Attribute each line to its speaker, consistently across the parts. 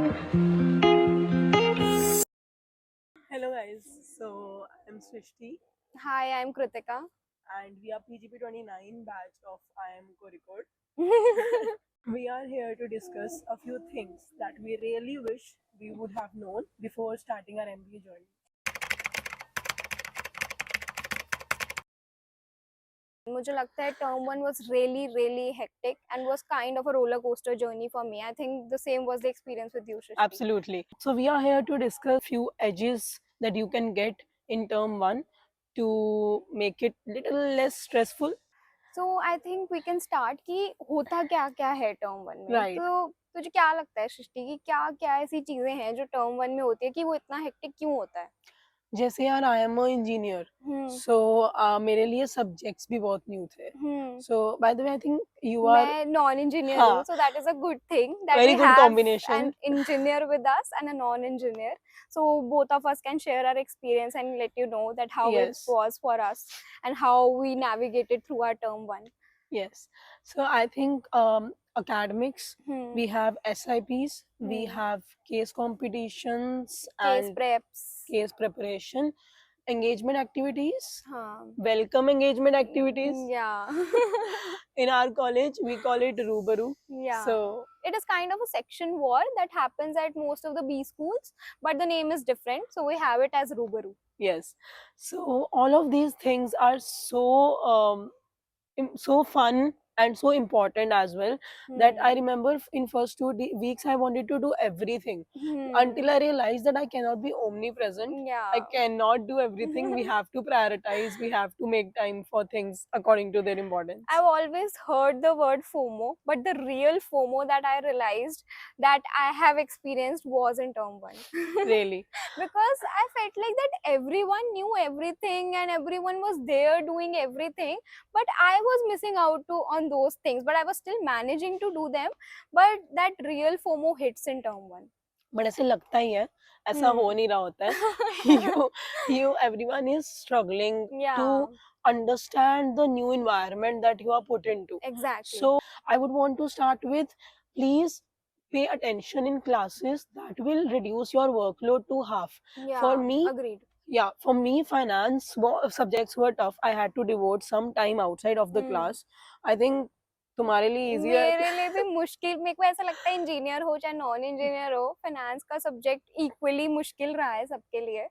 Speaker 1: Hello guys, so I'm Srishti
Speaker 2: Hi, I'm Kritika.
Speaker 1: and we are PGP 29 batch of I am Korikod. We are here to discuss a few things that we really wish we would have known before starting our MBA journey.
Speaker 2: मुझे लगता है term one was really hectic and was kind of a roller coaster journey for me. I think the same was the experience with you, Shrishti.
Speaker 1: Absolutely. So we are here to discuss few edges that you can get in term 1 to make it little less stressful.
Speaker 2: So I think we can start कि होता क्या क्या है term one में.
Speaker 1: Right.
Speaker 2: तो तुझे क्या लगता है सृष्टि कि क्या क्या ऐसी चीजें हैं जो term one में होती है कि वो इतना hectic क्यों होता है?
Speaker 1: जैसे यार I am a engineer so मेरे लिए सब्जेक्ट्स भी बहुत न्यू थे so by the way I think you are
Speaker 2: मैं नॉन इंजीनियर
Speaker 1: हाँ
Speaker 2: हूँ, so that is a good thing that
Speaker 1: Very
Speaker 2: we
Speaker 1: good
Speaker 2: have
Speaker 1: combination.
Speaker 2: an engineer with us and a non-engineer, so both of us can share our experience and let you know that how it
Speaker 1: Yes.
Speaker 2: was for us and how we navigated through our term one.
Speaker 1: Yes. So I think academics, we have SIPs, we have case competitions
Speaker 2: Case
Speaker 1: and
Speaker 2: preps.
Speaker 1: case preparation, engagement activities,
Speaker 2: हाँ.
Speaker 1: welcome engagement activities.
Speaker 2: Yeah.
Speaker 1: In our college, we call it Rubaru.
Speaker 2: Yeah.
Speaker 1: So
Speaker 2: It is kind of a section war that happens at most of the B schools, but the name is different, so we have it as Rubaru.
Speaker 1: yes. So all of these things are so fun and so important as well that I remember in first 2 weeks I wanted to do everything until I realized that I cannot be omnipresent.
Speaker 2: Yeah.
Speaker 1: I cannot do everything. We have to prioritize. We have to make time for things according to their importance.
Speaker 2: I've always heard the word FOMO, but the real FOMO that I realized that I have experienced was in term one.
Speaker 1: Really?
Speaker 2: Because I felt like that everyone knew everything and everyone was there doing everything, but I was missing out on those things, but I was still managing to do them. But that real FOMO hits in term one.
Speaker 1: But ऐसे लगता ही है ऐसा हो नहीं रहा होता है you everyone is struggling to understand the new environment that you are put into.
Speaker 2: Exactly.
Speaker 1: So I would want to start with, please pay attention in classes. That will reduce your workload to half.
Speaker 2: Yeah,
Speaker 1: For me,
Speaker 2: agreed.
Speaker 1: yeah, for me finance subjects were tough. I had to devote some time outside of the class. I think तुम्हारे लिए easy है.
Speaker 2: मेरे लिए भी मुश्किल, मेरे को ऐसा लगता है इंजीनियर हो चाहे नॉन इंजीनियर हो, फाइनेंस का सब्जेक्ट इक्वली मुश्किल रहा है सबके लिए.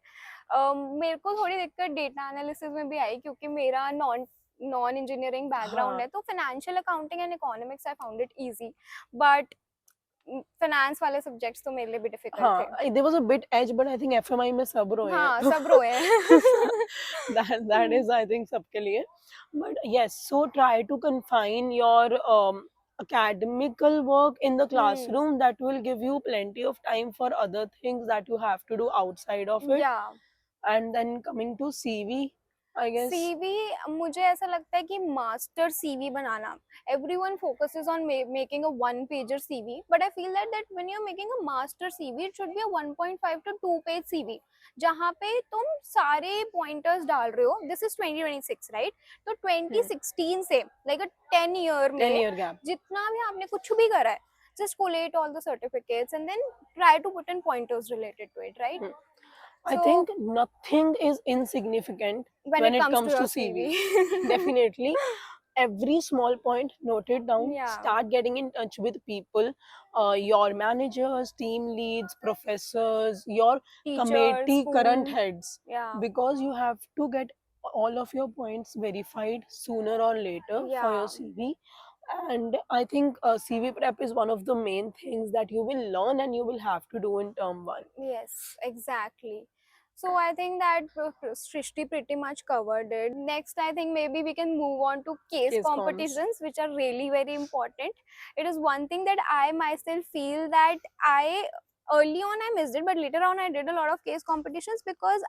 Speaker 2: मेरे को थोड़ी दिक्कत डेटा एनालिसिस में भी आई क्योंकि मेरा नॉन इंजीनियरिंग बैकग्राउंड है, तो financial accounting and economics I found it easy, but finance वाले सब्जेक्ट्स तो मेरे लिए भी डिफिकल्ट थे.
Speaker 1: There was a bit edge, but I think FMI में सब रोए हैं.
Speaker 2: हाँ, सब रोए हैं.
Speaker 1: That is, I think, सबके लिए. But yes, so try to confine your academical work in the classroom. That will give you plenty of time for other things that you have to do outside of it.
Speaker 2: Yeah.
Speaker 1: And then coming to CV, I guess.
Speaker 2: CV मुझे ऐसा लगता है कि master CV banana, everyone focuses on making a one pager CV, but I feel that when you're making a master CV, it should be a 1.5 to 2 page CV, जहाँ पे तुम सारे pointers डाल रहे हो. This is 2026, right? तो 2016 से like a 10-year
Speaker 1: gap,
Speaker 2: जितना भी आपने कुछ भी करा है, just collate all the certificates and then try to put in pointers related to it, right?
Speaker 1: I think nothing is insignificant when it comes to CV. Definitely. Every small point, note it down. Start getting in touch with people, your managers, team leads, professors, your
Speaker 2: Teachers,
Speaker 1: committee
Speaker 2: school.
Speaker 1: current heads.
Speaker 2: Yeah.
Speaker 1: Because you have to get all of your points verified sooner or later for your CV. And I think CV prep is one of the main things that you will learn and you will have to do in term one.
Speaker 2: Yes, exactly. So I think that Srishti pretty much covered it. Next, I think maybe we can move on to case competitions, which are really very important. It is one thing that I myself feel that early on I missed it, but later on I did a lot of case competitions because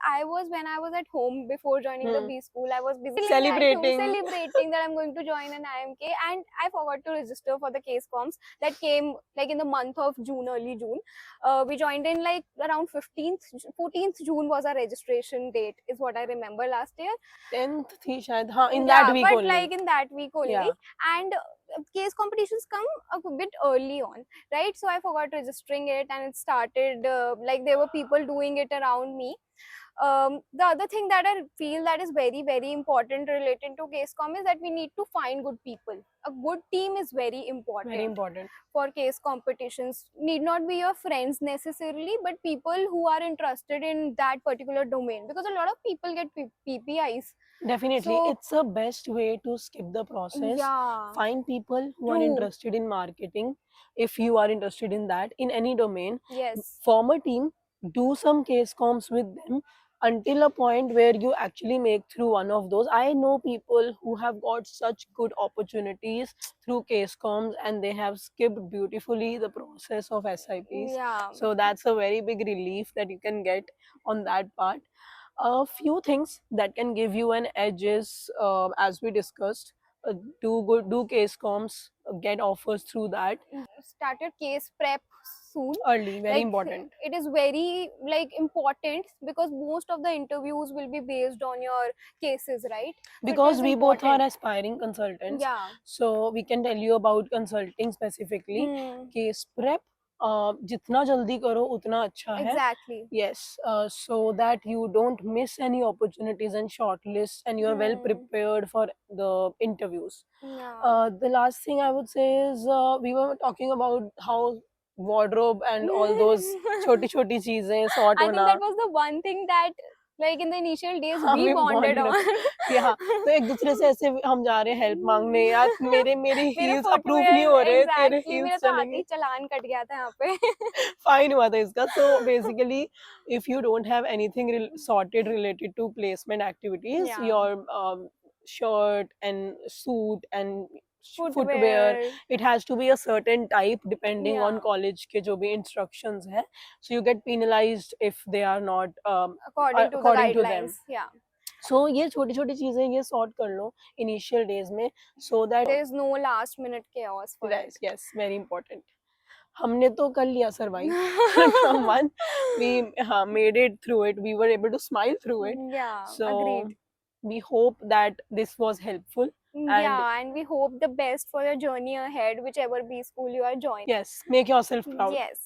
Speaker 2: when I was at home before joining the B school, I was busy celebrating that I'm going to join an IMK, and I forgot to register for the case comps that came like in the month of June, early June. We joined in like around 14th June was our registration date, is what I remember last year.
Speaker 1: 10th थी शायद, हाँ, in that week only.
Speaker 2: Like in that week only. Yeah. And case competitions come a bit early on, right? So I forgot registering it and it started, like there were people doing it around me. The other thing that I feel that is very, very important related to CaseCom is that we need to find good people. A good team is very important.
Speaker 1: Very important.
Speaker 2: For case competitions. Need not be your friends necessarily, but people who are interested in that particular domain, because a lot of people get PPIs.
Speaker 1: Definitely,
Speaker 2: So
Speaker 1: it's the best way to skip the process.
Speaker 2: yeah,
Speaker 1: Find people who are
Speaker 2: true.
Speaker 1: interested in marketing. If you are interested in that, in any domain,
Speaker 2: Yes.
Speaker 1: form a team, do some case comps with them until a point where you actually make through one of those. I know people who have got such good opportunities through case comps, and they have skipped beautifully the process of SIPs.
Speaker 2: Yeah.
Speaker 1: So that's a very big relief that you can get on that part. A few things that can give you an edge is, as we discussed, do case comps, get offers through that
Speaker 2: Start your case prep soon.
Speaker 1: early. Very
Speaker 2: Like,
Speaker 1: important.
Speaker 2: it is very like important because most of the interviews will be based on your cases, right? So it
Speaker 1: Because
Speaker 2: is
Speaker 1: we both are
Speaker 2: important.
Speaker 1: aspiring consultants,
Speaker 2: Yeah.
Speaker 1: so we can tell you about consulting specifically. Case prep, जितना जल्दी करो उतना अच्छा है.
Speaker 2: Exactly.
Speaker 1: Yes, so that you don't miss any opportunities and shortlists, and you are well prepared for the interviews.
Speaker 2: Yeah.
Speaker 1: The last thing I would say is, we were talking about how wardrobe and all those छोटी छोटी चीजें sort
Speaker 2: I think
Speaker 1: होना.
Speaker 2: that was the one thing that, like in the initial days,
Speaker 1: हाँ,
Speaker 2: we
Speaker 1: we
Speaker 2: bonded
Speaker 1: bonded
Speaker 2: on.
Speaker 1: yeah, तो एक दूसरे से ऐसे हम जा रहे हैं हेल्प मांगने, यार मेरे
Speaker 2: मेरे
Speaker 1: हील्स अप्रूव
Speaker 2: footwear,
Speaker 1: नहीं हो रहे, तेरे
Speaker 2: exactly, मेरा
Speaker 1: हील्स
Speaker 2: तो आते
Speaker 1: चलेंगे.
Speaker 2: ही चालान कट गया था यहाँ पे.
Speaker 1: फाइन हुआ था इसका. So basically, if you don't have anything sorted related to placement activities,
Speaker 2: Yeah.
Speaker 1: your shirt and suit and footwear,
Speaker 2: Footwear.
Speaker 1: it has to be a certain type depending on
Speaker 2: Yeah.
Speaker 1: college के जो भी instructions है. So you get penalized if they are not
Speaker 2: According to the
Speaker 1: according to them.
Speaker 2: guidelines. Yeah.
Speaker 1: So ये छोटी छोटी चीजें ये sort कर लो initial days में, so that
Speaker 2: There is no last minute chaos for
Speaker 1: yes,
Speaker 2: it.
Speaker 1: yes, very important. हमने तो कर लिया survive from one. We made it through it. We were able to smile through it.
Speaker 2: Yeah,
Speaker 1: So
Speaker 2: agreed.
Speaker 1: we hope that this was helpful.
Speaker 2: Yeah, and we hope the best for your journey ahead, whichever B school you are joining.
Speaker 1: Yes, make yourself proud.
Speaker 2: Yes.